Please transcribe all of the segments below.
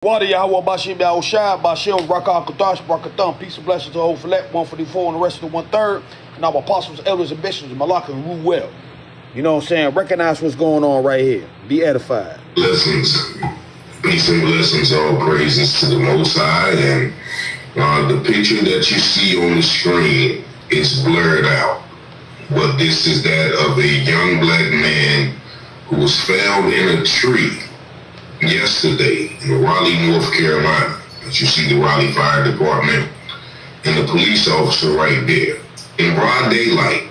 Wadi Yahweh Bashim Yahushua, Bashil, Rakah Kadash, Barakatham, peace and blessings to the whole Philip, 144 and the rest of the 1/3, and our apostles, elders, and bishops, Malak and rule well. You know what I'm saying? Recognize what's going on right here. Be edified. Blessings. Peace and blessings, all praises to the Most High. And the picture that you see on the screen is blurred out. But this is that of a young black man who was found in a tree yesterday in Raleigh, North Carolina. As you see the Raleigh Fire Department and the police officer right there. In broad daylight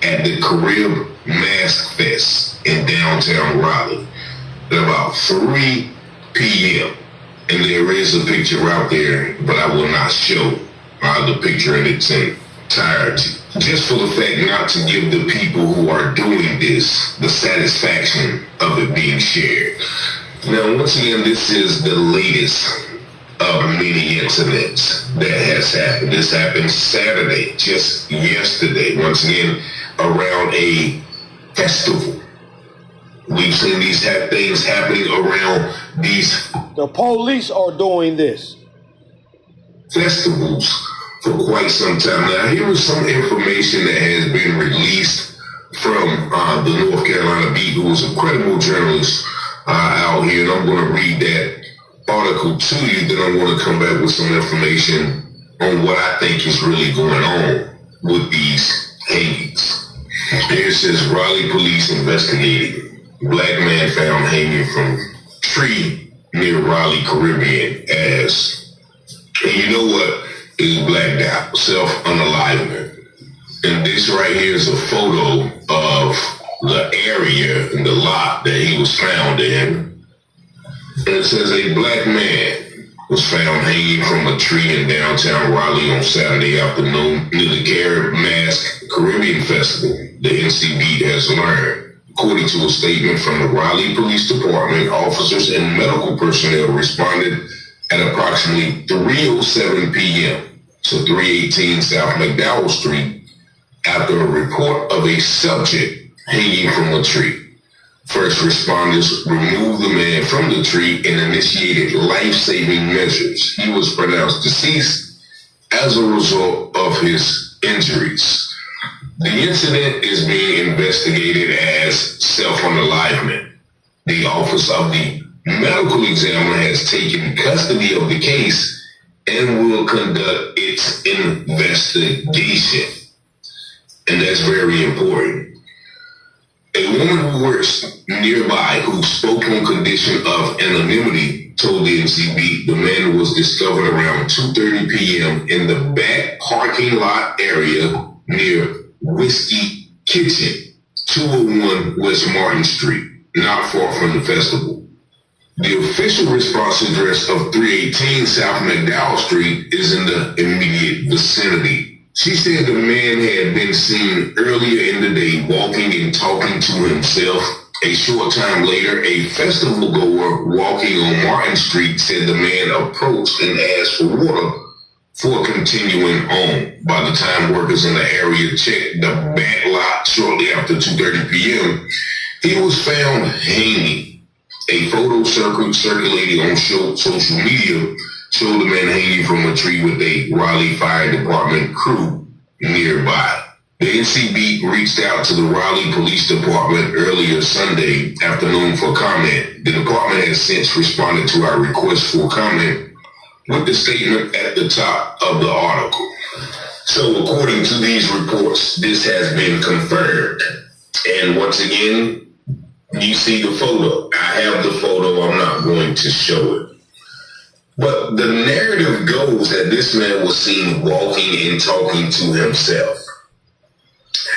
at the Carib Mask Fest in downtown Raleigh at about 3 p.m. And there is a picture out there, but I will not show the picture in its entirety. Just for the fact not to give the people who are doing this the satisfaction of it being shared. Now, once again, this is the latest of many incidents that has happened. This happened Saturday, just yesterday, once again, around a festival. We've seen these things happening around these... The police are doing this. ...festivals for quite some time. Now, here is some information that has been released from the North Carolina Beat, who is a credible journalist out here, and I'm going to read that article to you. Then I'm going to come back with some information on what I think is really going on with these hangings. Here it says, Raleigh police investigating black man found hanging from tree near Raleigh, Caribbean as, and you know what, is blacked out, self-unalivement. And this right here is a photo of the area and the lot that he was found in. And it says a black man was found hanging from a tree in downtown Raleigh on Saturday afternoon near the Carib Mask Caribbean Festival, the NCB has learned. According to a statement from the Raleigh Police Department, officers and medical personnel responded at approximately 3:07 p.m. to 318 South McDowell Street after a report of a subject hanging from a tree. First responders removed the man from the tree and initiated life-saving measures. He was pronounced deceased as a result of his injuries. The incident is being investigated as self-unalivement. The Office of the Medical Examiner has taken custody of the case and will conduct its investigation. And that's very important. A woman who works nearby who spoke on condition of anonymity told the NCB the man was discovered around 2:30 p.m. in the back parking lot area near Whiskey Kitchen, 201 West Martin Street, not far from the festival. The official response address of 318 South McDowell Street is in the immediate vicinity. She said the man had been seen earlier in the day walking and talking to himself. A short time later, a festival goer walking on Martin Street said the man approached and asked for water for continuing on. By the time workers in the area checked the back lot shortly after 2:30 p.m., he was found hanging. A photo circulating on social media showed the man hanging from a tree with a Raleigh Fire Department crew nearby. The NCB reached out to the Raleigh Police Department earlier Sunday afternoon for comment. The department has since responded to our request for comment with the statement at the top of the article. So according to these reports, this has been confirmed. And once again, you see the photo. I have the photo. I'm not going to show it. But the narrative goes that this man was seen walking and talking to himself.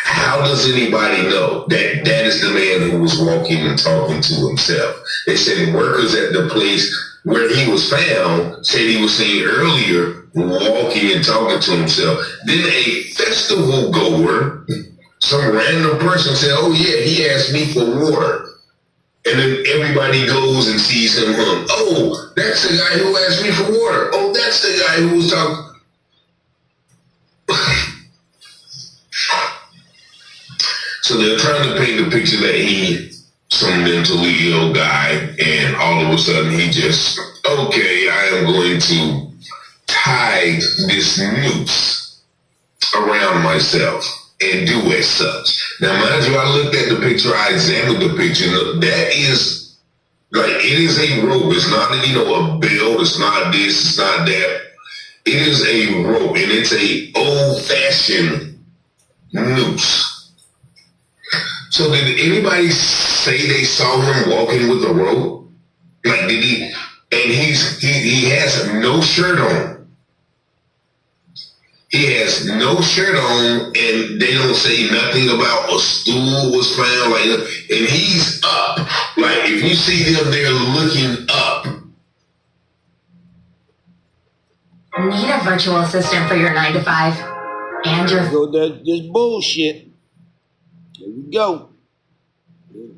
How does anybody know that that is the man who was walking and talking to himself? They said workers at the place where he was found said he was seen earlier walking and talking to himself. Then a festival goer, some random person said, oh yeah, he asked me for water. And then everybody goes and sees him. Oh, that's the guy who asked me for water. Oh, that's the guy who was talking. So they're trying to paint the picture that he some mentally ill guy, and all of a sudden he just okay, I am going to tie this noose around myself and do as such. Now, mind you, I looked at the picture, I examined the picture. That is, like, it is a rope. It's not, a belt. It's not this. It's not that. It is a rope, and it's a old-fashioned noose. So did anybody say they saw him walking with a rope? Like, did he? And he has no shirt on. He has no shirt on, and they don't say nothing about a stool was found. Like, and he's up. Like, if you see them, they're looking up. Need a virtual assistant for your 9 to 5 and your. So that's bullshit. There we go.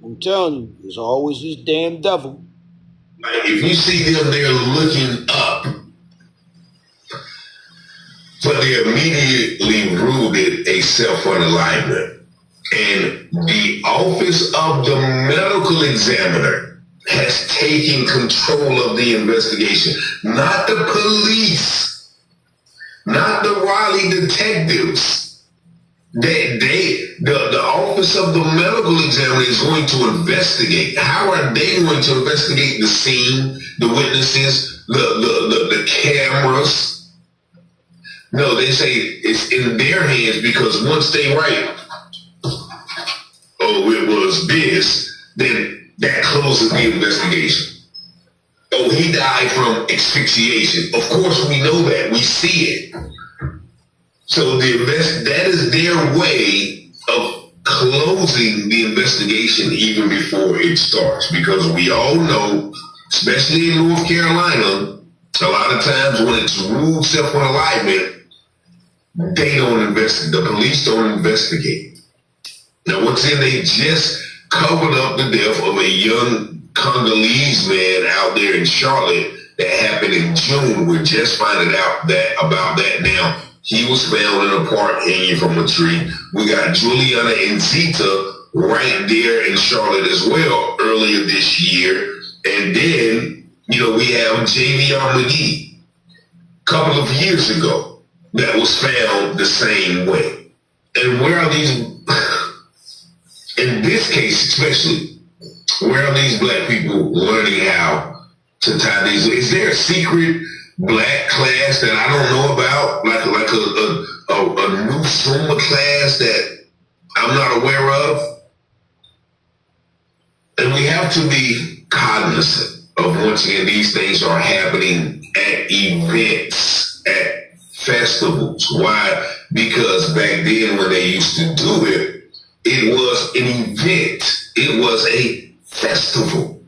I'm telling you, there's always this damn devil. Like, if you see them, they're looking up. But they immediately ruled it a self-unalignment. And the Office of the Medical Examiner has taken control of the investigation. Not the police, not the Raleigh detectives. The Office of the Medical Examiner is going to investigate. How are they going to investigate the scene, the witnesses, the cameras? No, they say it's in their hands because once they write, oh, it was this, then that closes the investigation. Oh, he died from asphyxiation. Of course, we know that. We see it. So that is their way of closing the investigation even before it starts. Because we all know, especially in North Carolina, a lot of times when it's ruled self-unalignment, they don't investigate. The police don't investigate. Now, what's in? They just covered up the death of a young Congolese man out there in Charlotte that happened in June. We're just finding out about that now. He was found in a park hanging from a tree. We got Juliana and Zita right there in Charlotte as well earlier this year. And then, we have Javion McGee a couple of years ago. That was found the same way. And where are these, in this case especially, where are these black people learning how to tie these? Is there a secret black class that I don't know about? Like a new Summa class that I'm not aware of? And we have to be cognizant of, once again, these things are happening at events, at festivals. Why? Because back then when they used to do it, it was an event. It was a festival.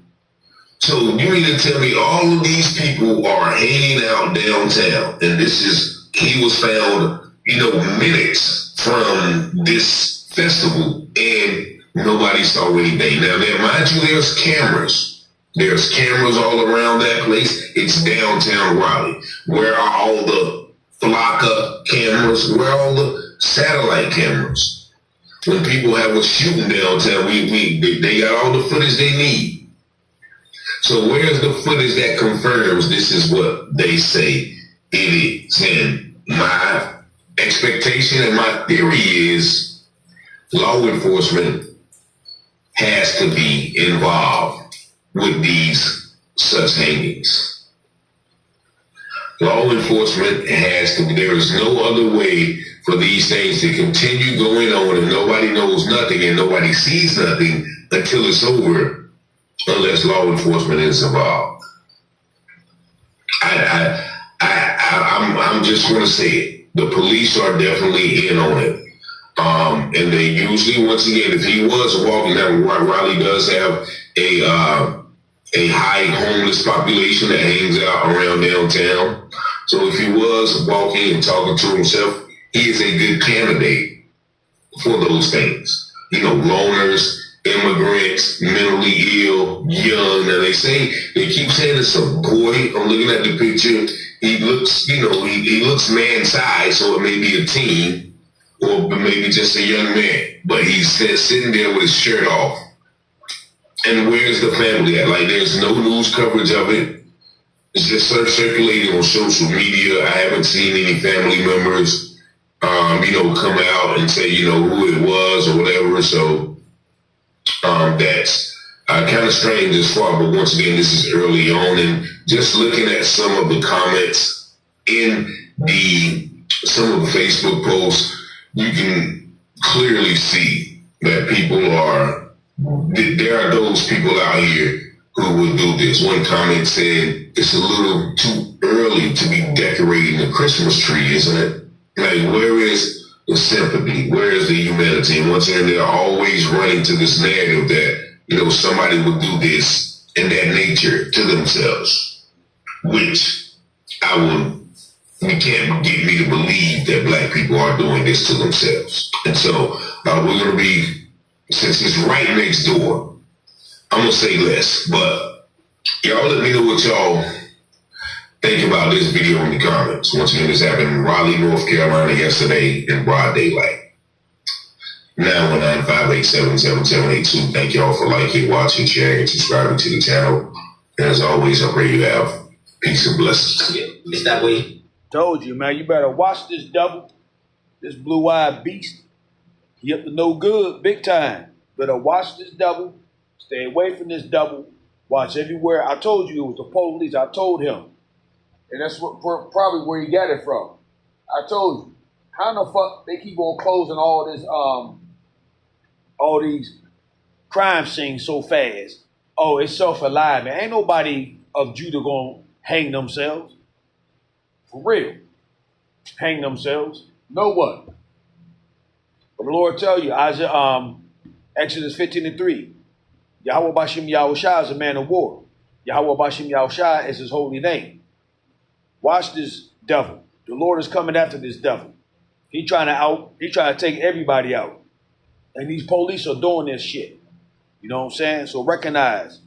So you mean to tell me all of these people are hanging out downtown, and he was found, minutes from this festival, and nobody saw anything. Now, mind you, there's cameras. There's cameras all around that place. It's downtown Raleigh. Where are all the Flocka cameras? Where are all the satellite cameras? When people have a shooting downtown, they got all the footage they need. So where's the footage that confirms this is what they say it is? And my expectation and my theory is law enforcement has to be involved with these such hangings. Law enforcement has to be. There is no other way for these things to continue going on, and nobody knows nothing and nobody sees nothing until it's over, unless law enforcement is involved. I'm just going to say it. The police are definitely in on it. And they usually, once again, if he was walking down, Raleigh does have a high homeless population that hangs out around downtown. So if he was walking and talking to himself, he is a good candidate for those things. Loners, immigrants, mentally ill, young. And they keep saying it's a boy. I'm looking at the picture. He looks, he looks man-sized, so it may be a teen or maybe just a young man. But he's sitting there with his shirt off. And where's the family at? Like, there's no news coverage of it. it's just circulating on social media. I haven't seen any family members, come out and say, who it was or whatever. So that's kind of strange as far. But once again, this is early on, and just looking at some of the comments in some of the Facebook posts, you can clearly see that there are those people out here who will do this. One comment said, it's a little too early to be decorating the Christmas tree, isn't it? Like, where is the sympathy? Where is the humanity? And once again, they're always running to this narrative that, somebody would do this in that nature to themselves, which you can't get me to believe that black people are doing this to themselves. And so we're going to be, since it's right next door, I'm going to say less, but y'all let me know what y'all think about this video in the comments. Once again, this happened in Raleigh, North Carolina yesterday in broad daylight. 919-587-7782. Thank y'all for liking, watching, sharing, and subscribing to the channel. And as always, I pray you have peace and blessings. Yeah, it's that way. Told you, man, you better watch this devil, this blue-eyed beast. He up to no good, big time. Better watch this devil. Stay away from this devil. Watch everywhere. I told you it was the police. I told him. And that's probably where he got it from. I told you. How in the fuck they keep on closing all these crime scenes so fast? Oh, it's self-alive, man. Ain't nobody of Judah gonna hang themselves. For real. Hang themselves. No one. But the Lord tell you, Exodus 15:3, Yahweh Bashim Yahushua is a man of war. Yahweh Bashim Yahushua is his holy name. Watch this devil. The Lord is coming after this devil. He trying to take everybody out. And these police are doing this shit. You know what I'm saying? So recognize.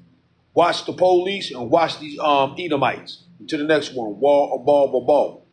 Watch the police and watch these Edomites. To the next one. Wall, a ball, a ball.